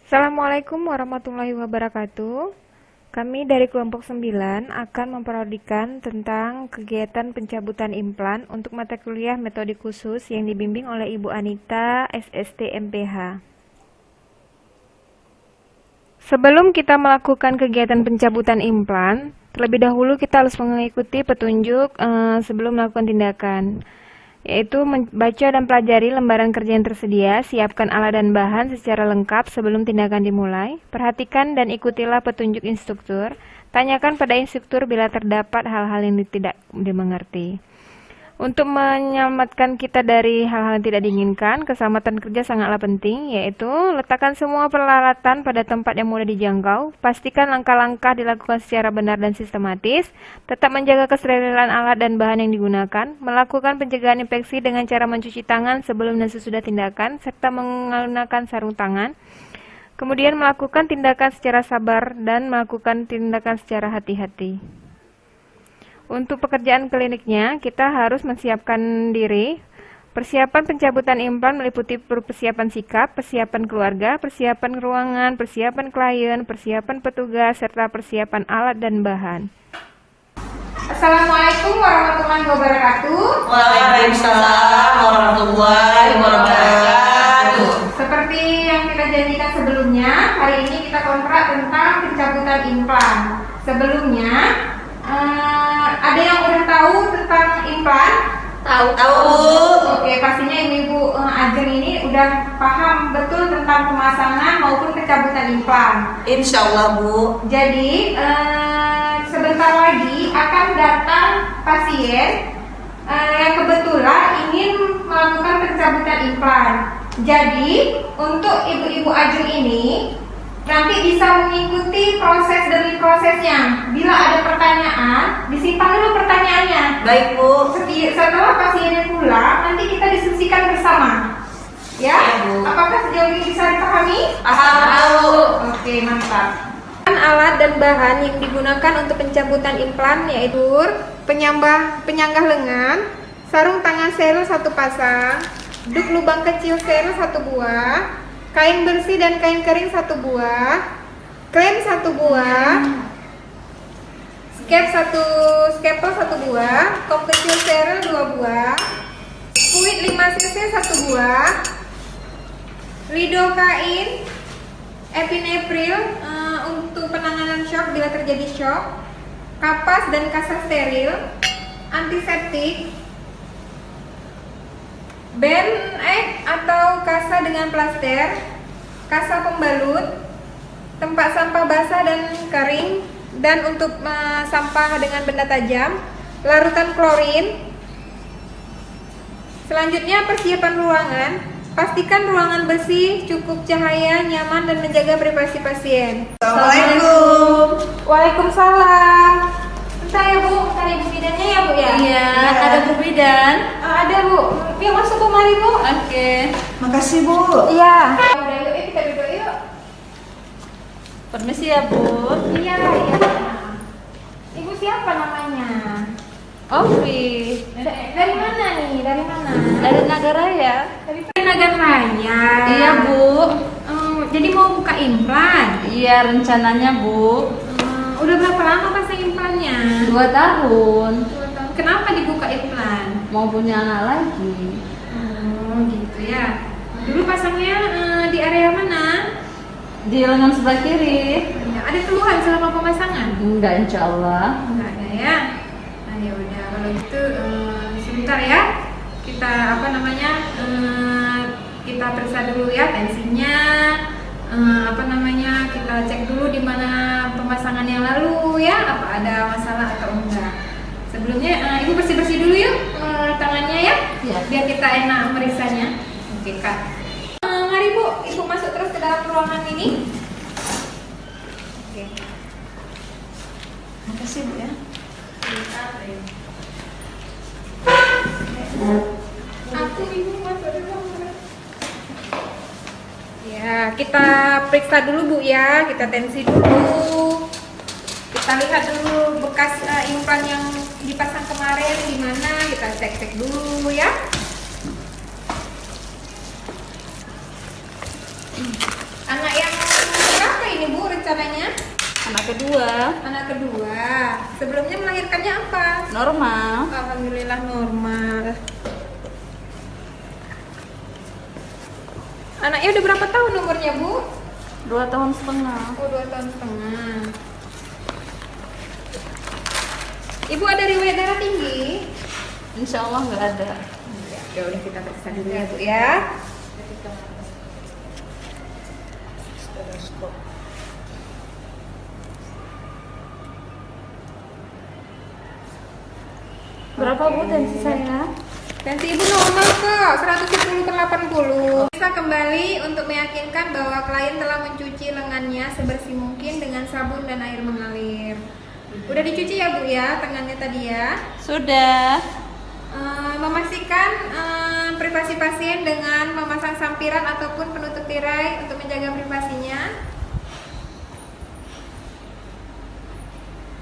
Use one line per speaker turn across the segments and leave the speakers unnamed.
Assalamualaikum warahmatullahi wabarakatuh. Kami dari kelompok 9 akan memparodikan tentang kegiatan pencabutan implan untuk mata kuliah metode khusus yang dibimbing oleh Ibu Anita, SST MPH. Sebelum kita melakukan kegiatan pencabutan implan, terlebih dahulu kita harus mengikuti petunjuk sebelum melakukan tindakan, yaitu membaca dan pelajari lembaran kerja yang tersedia, siapkan alat dan bahan secara lengkap sebelum tindakan dimulai, perhatikan dan ikutilah petunjuk instruktur, tanyakan pada instruktur bila terdapat hal-hal yang tidak dimengerti. Untuk menyelamatkan kita dari hal-hal yang tidak diinginkan, keselamatan kerja sangatlah penting, yaitu letakkan semua peralatan pada tempat yang mudah dijangkau, pastikan langkah-langkah dilakukan secara benar dan sistematis, tetap menjaga kesterilan alat dan bahan yang digunakan, melakukan pencegahan infeksi dengan cara mencuci tangan sebelum dan sesudah tindakan, serta menggunakan sarung tangan, kemudian melakukan tindakan secara sabar dan melakukan tindakan secara hati-hati. Untuk pekerjaan kliniknya, kita harus menyiapkan diri. Persiapan pencabutan implan meliputi persiapan sikap, persiapan keluarga, persiapan ruangan, persiapan klien, persiapan petugas, serta persiapan alat dan bahan. Assalamualaikum warahmatullahi wabarakatuh.
Waalaikumsalam warahmatullahi wabarakatuh.
Seperti yang kita janjikan sebelumnya, hari ini kita kontrak tentang pencabutan implan. Sebelumnya, ada yang udah tahu tentang implan?
Tahu.
Oke, pastinya ibu-ibu Ajeng ini udah paham betul tentang pemasangan maupun pencabutan implan.
Insya Allah, Bu.
Jadi sebentar lagi akan datang pasien yang kebetulan ingin melakukan pencabutan implan. Jadi untuk ibu-ibu Ajeng ini nanti bisa mengikuti proses demi prosesnya. Bila ada pertanyaan, disimpan dulu pertanyaannya.
Baik, Bu.
Setelah pasiennya pulang, nanti kita diskusikan bersama. Ya?
Bu.
Apakah sejauh ini bisa dipahami?
Paham, Bu.
Oke, mantap. Alat dan bahan yang digunakan untuk pencabutan implan yaitu penyanggah lengan, sarung tangan steril 1 pasang, duk lubang kecil steril 1 buah, kain bersih dan kain kering 1 buah, klem 1 buah, scalpel 1 buah, kom kecil steril 2 buah, fluid 5 cc 1 buah, lidokain, epinefril untuk penanganan shock bila terjadi shock, kapas dan kasa steril, antiseptik, band-aid atau kasa dengan plaster, kasa pembalut, tempat sampah basah dan kering, dan untuk sampah dengan benda tajam, larutan klorin. Selanjutnya persiapan ruangan. Pastikan ruangan bersih, cukup cahaya, nyaman, dan menjaga privasi pasien.
Assalamualaikum.
Waalaikumsalam. Bentar ya Bu, bentar ibu bidannya ya Bu ya?
Iya, ada Bu Bidan.
Ada Bu, yuk masuk Bu, mari Bu.
Oke. Makasih, Bu.
Iya. Udah yuk, kita duduk yuk.
Permisi ya, Bu.
Iya. Ibu siapa namanya?
Ovi.
Dari mana nih? Dari mana?
Dari Nagaraya.
Dari Nagaraya.
Iya, Bu.
Jadi mau buka implan?
Iya, rencananya, Bu.
Udah berapa lama pasang implannya?
2 tahun.
2 tahun. Kenapa dibuka implan?
Mau punya anak lagi.
Gitu ya. Dulu pasangnya di area mana?
Di lengan sebelah kiri.
Ada keluhan selama pemasangan?
Enggak, insya Allah.
Enggak ada ya. Nah ya udah, kalau gitu sebentar ya. Kita kita periksa dulu ya tensinya. Kita cek dulu di mana pemasangan yang lalu ya, apa ada masalah atau enggak. Sebelumnya ibu bersih-bersih dulu yuk tangannya ya,
Iya.
biar kita enak meriksanya. Oke Kak. Mari Bu, ibu masuk terus ke dalam ruangan ini. Oke.
Makasih, Bu ya.
Aku ibu masuk dulu. Ya, kita periksa dulu Bu ya, kita tensi dulu. Kita lihat dulu bekas implan yang dipasang kemarin di mana, kita cek-cek dulu ya. Anak yang rencananya?
Anak kedua.
Anak kedua. Sebelumnya melahirkannya apa?
Normal.
Alhamdulillah normal. Anaknya udah berapa tahun umurnya, Bu?
2 tahun setengah.
Oh, 2 tahun setengah. Ibu ada riwayat darah tinggi?
Insya Allah nggak ada.
Ya udah, kita periksa dulu ya, Bu ya.
Berapa Bu tensi saya?
Tensi ibu normal kok, 110/80. Bisa kembali untuk meyakinkan bahwa klien telah mencuci lengannya sebersih mungkin dengan sabun dan air mengalir. Udah dicuci ya Bu ya, tangannya tadi ya.
Sudah.
Memastikan privasi pasien dengan memasang sampiran ataupun penutup tirai untuk menjaga privasinya.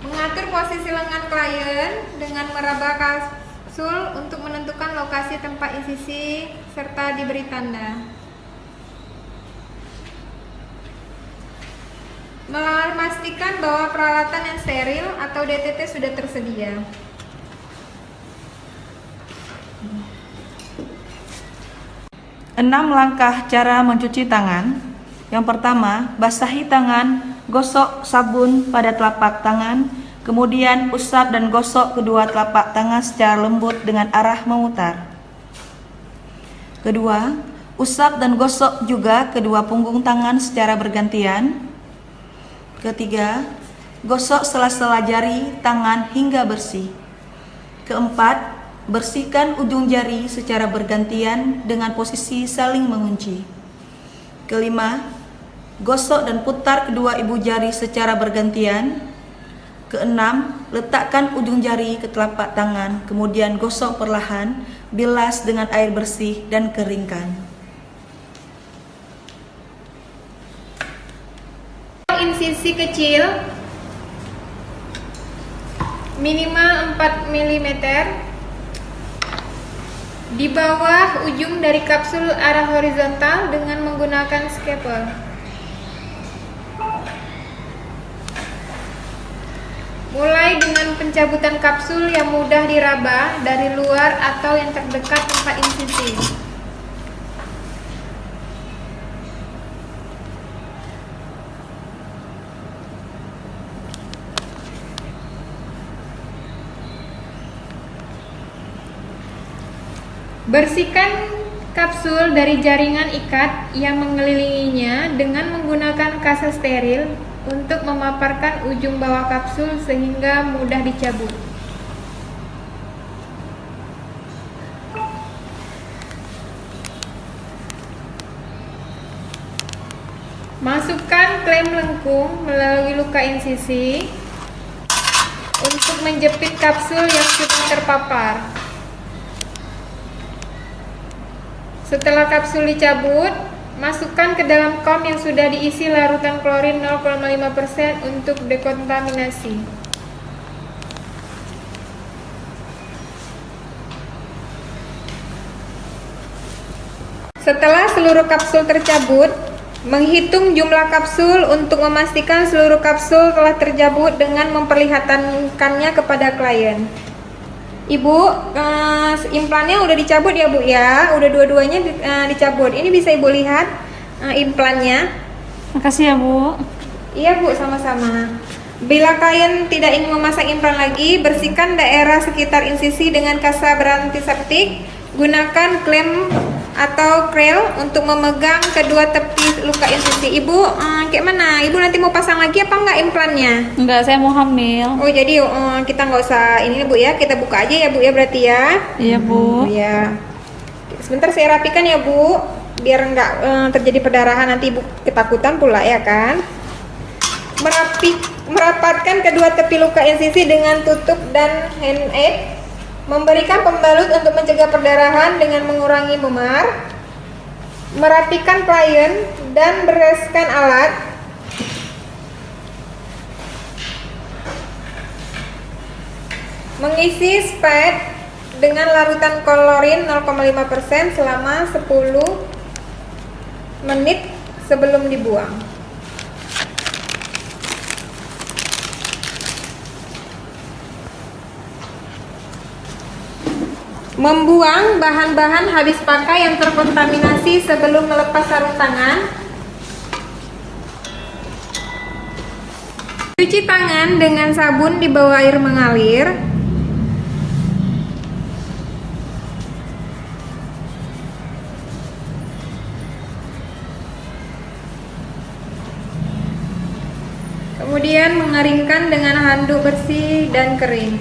Mengatur posisi lengan klien dengan meraba kapsul untuk menentukan lokasi tempat insisi serta diberi tanda. Memastikan bahwa peralatan yang steril atau DTT sudah tersedia.
Enam langkah cara mencuci tangan. Yang pertama, basahi tangan, gosok sabun pada telapak tangan, kemudian usap dan gosok kedua telapak tangan secara lembut dengan arah memutar. Kedua, usap dan gosok juga kedua punggung tangan secara bergantian. Ketiga, gosok sela-sela jari tangan hingga bersih. Keempat, bersihkan ujung jari secara bergantian dengan posisi saling mengunci. Kelima, gosok dan putar kedua ibu jari secara bergantian. Keenam, letakkan ujung jari ke telapak tangan, kemudian gosok perlahan, bilas dengan air bersih dan keringkan.
Insisi kecil minimal 4 mm di bawah ujung dari kapsul arah horizontal dengan menggunakan scalpel. Mulai dengan pencabutan kapsul yang mudah diraba dari luar atau yang terdekat tempat insisi. Bersihkan kapsul dari jaringan ikat yang mengelilinginya dengan menggunakan kasa steril untuk memaparkan ujung bawah kapsul sehingga mudah dicabut. Masukkan klem lengkung melalui luka insisi untuk menjepit kapsul yang sudah terpapar. Setelah kapsul dicabut, masukkan ke dalam kom yang sudah diisi larutan klorin 0,5% untuk dekontaminasi. Setelah seluruh kapsul tercabut, menghitung jumlah kapsul untuk memastikan seluruh kapsul telah tercabut dengan memperlihatkannya kepada klien. Ibu, implannya udah dicabut ya Bu ya, udah dua-duanya dicabut. Ini bisa Ibu lihat implannya.
Makasih ya Bu.
Iya Bu, sama-sama. Bila klien tidak ingin memasang implan lagi, bersihkan daerah sekitar insisi dengan kasa berantiseptik. Gunakan klem atau krel untuk memegang kedua tepi luka insisi. Ibu, kayak mana? Ibu nanti mau pasang lagi apa enggak implannya?
Enggak, saya mau hamil.
Oh jadi kita nggak usah ini Bu ya, kita buka aja ya Bu ya berarti ya.
Iya Bu.
Ya. Sebentar saya rapikan ya Bu, biar nggak terjadi perdarahan nanti Ibu ketakutan pula ya kan. Merapatkan kedua tepi luka insisi dengan tutup dan hand aid. Memberikan pembalut untuk mencegah perdarahan dengan mengurangi memar. Merapikan klien dan bereskan alat. Mengisi spad dengan larutan klorin 0,5% selama 10 menit sebelum dibuang. Membuang bahan-bahan habis pakai yang terkontaminasi sebelum melepas sarung tangan. Cuci tangan dengan sabun di bawah air mengalir. Kemudian mengeringkan dengan handuk bersih dan kering.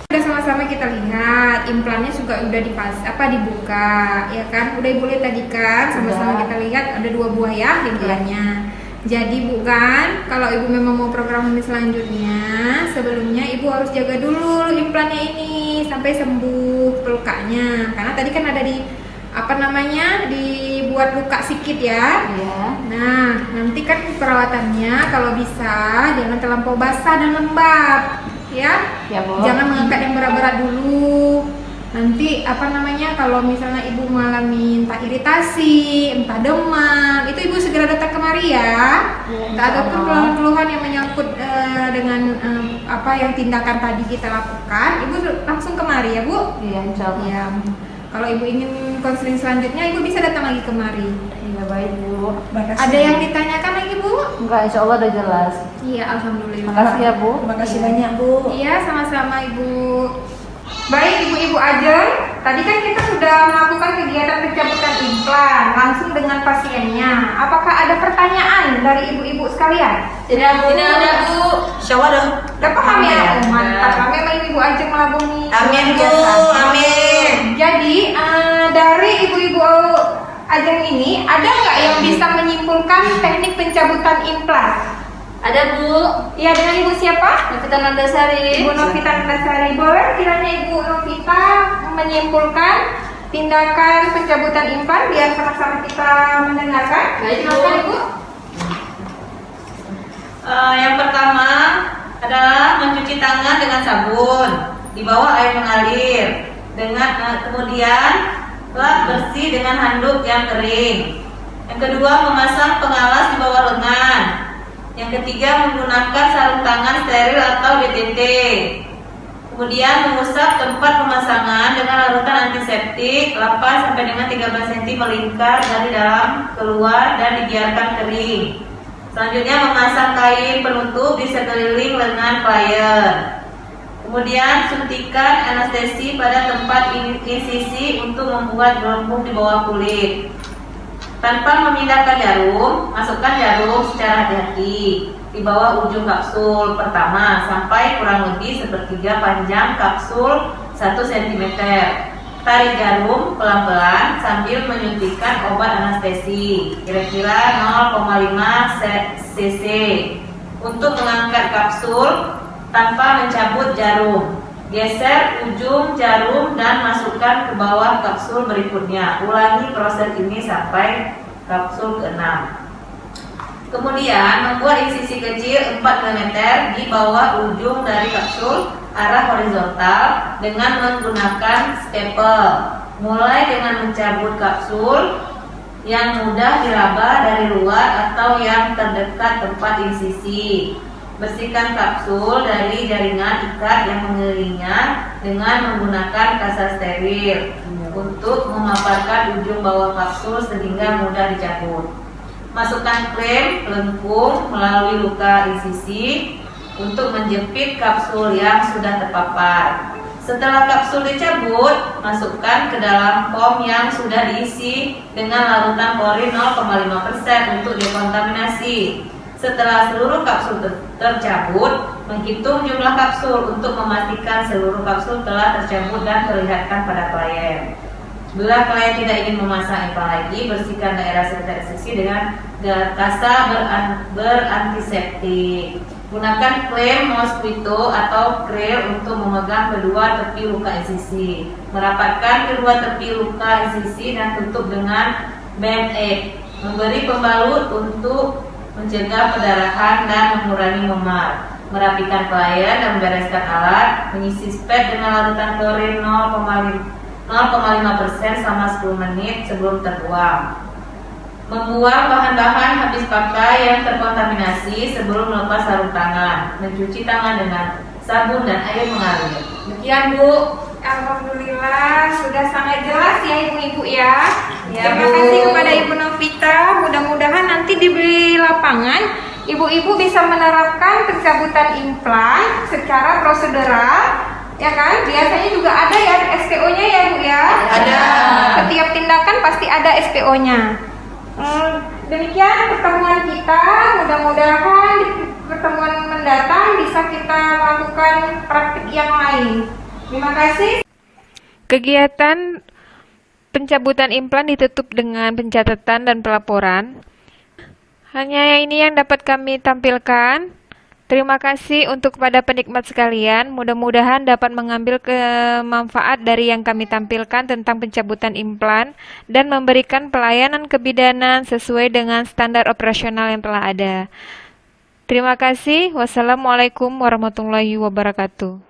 Udah sama-sama kita lihat implannya juga udah dibuka, ya kan? Udah Ibu lihat tadi kan, sama-sama kita lihat ada 2 buah ya implannya. Jadi bukan, kalau Ibu memang mau program ini selanjutnya, sebelumnya Ibu harus jaga dulu implannya ini sampai sembuh pelukanya. Karena tadi kan ada dibuat luka sedikit ya.
Iya.
Nah, nanti kan perawatannya kalau bisa jangan terlampau basah dan lembab, ya.
Ya, Bu.
Jangan mengangkat yang berat-berat dulu. Nanti kalau misalnya Ibu mengalami entah iritasi, entah demam, itu Ibu segera datang kemari ya.
Ya,
Ataupun
insya Allah.
keluhan-keluhan yang menyangkut dengan yang tindakan tadi kita lakukan, Ibu langsung kemari ya, Bu.
Iya, insya Allah.
Ya. Kalau Ibu ingin konseling selanjutnya, Ibu bisa datang lagi kemari.
Iya, baik, Bu.
Ada yang ditanyakan lagi, Bu?
Enggak, insya Allah udah jelas.
Iya, alhamdulillah.
Makasih ya, Bu.
Terima kasih banyak, Bu.
Iya, sama-sama Ibu. Baik Ibu-Ibu Ajeng, tadi kan kita sudah melakukan kegiatan pencabutan implan langsung dengan pasiennya. Apakah ada pertanyaan dari Ibu-Ibu sekalian?
Tidak, Bu. Tidak ada, Bu.
Syawal
Udah paham ya?
Iya.
Mantap, memang Ibu Ajeng melabungi.
Amin, Bu.
kegiatan.
Amin.
Jadi dari Ibu-Ibu Ajeng ini ada nggak yang bisa menyimpulkan teknik pencabutan implan?
Ada, Bu.
Iya, dengan Ibu siapa?
Novita Nandasari.
Ibu Novita Nandasari. Boleh kiranya Ibu Novita menyimpulkan tindakan pencabutan implan biar sama-sama kita mendengarkan.
Baik, Bu.
Silakan Ibu.
Yang pertama adalah mencuci tangan dengan sabun di bawah air mengalir kemudian lap bersih dengan handuk yang kering. Yang kedua, memasang pengalas di bawah lengan. Yang ketiga, menggunakan sarung tangan steril atau BTT. Kemudian mengusap tempat pemasangan dengan larutan antiseptik 8 sampai dengan 13 cm melingkar dari dalam keluar dan dibiarkan kering. Selanjutnya memasang kain penutup di sekeliling lengan klien. Kemudian suntikan anestesi pada tempat insisi untuk membuat gelembung di bawah kulit. Tanpa memindahkan jarum, masukkan jarum secara hati-hati di bawah ujung kapsul pertama sampai kurang lebih sepertiga panjang kapsul 1 cm. Tarik jarum pelan-pelan sambil menyuntikkan obat anestesi kira-kira 0,5 cc untuk mengangkat kapsul tanpa mencabut jarum. Geser ujung jarum dan masukkan ke bawah kapsul berikutnya. Ulangi proses ini sampai kapsul ke-6. Kemudian membuat insisi kecil 4 mm di bawah ujung dari kapsul arah horizontal dengan menggunakan stapel. Mulai dengan mencabut kapsul yang mudah diraba dari luar atau yang terdekat tempat insisi. Bersihkan kapsul dari jaringan ikat yang mengelilingnya dengan menggunakan kasa steril untuk memaparkan ujung bawah kapsul sehingga mudah dicabut. Masukkan klem lengkung melalui luka insisi untuk menjepit kapsul yang sudah terpapar. Setelah kapsul dicabut, masukkan ke dalam foam yang sudah diisi dengan larutan klorin 0,5% untuk dekontaminasi. Setelah seluruh kapsul tercabut, menghitung jumlah kapsul untuk memastikan seluruh kapsul telah tercabut dan terlihatkan pada klien. Bila klien tidak ingin memasang implan lagi, bersihkan daerah sekitar insisi dengan kasa berantiseptik. Gunakan klem mosquito atau kril untuk memegang kedua tepi luka insisi. Merapatkan kedua tepi luka insisi dan tutup dengan band-aid. Memberi pembalut untuk mencegah perdarahan dan mengurangi memar. Merapikan klien dan membereskan alat. Mengisi spet dengan larutan klorin 0,5% selama 10 menit sebelum terbuang. Membuang bahan-bahan habis pakai yang terkontaminasi sebelum melepas sarung tangan. Mencuci tangan dengan sabun dan air mengalir. Demikian Bu.
Alhamdulillah, sudah sangat jelas ya Ibu-Ibu ya.
Ya,
Terima
Bu.
kasih kepada Ibu Novita. Mudah-mudahan nanti di lapangan Ibu-Ibu bisa menerapkan pencabutan implan secara prosedural, ya kan? Biasanya juga ada ya SPO-nya ya Bu ya.
Ada.
Setiap tindakan pasti ada SPO-nya. Demikian pertemuan kita. Mudah-mudahan di pertemuan mendatang bisa kita melakukan praktik yang lain. Terima kasih. Kegiatan pencabutan implan ditutup dengan pencatatan dan pelaporan. Hanya ini yang dapat kami tampilkan. Terima kasih untuk kepada penikmat sekalian. Mudah-mudahan dapat mengambil manfaat dari yang kami tampilkan tentang pencabutan implan dan memberikan pelayanan kebidanan sesuai dengan standar operasional yang telah ada. Terima kasih. Wassalamualaikum warahmatullahi wabarakatuh.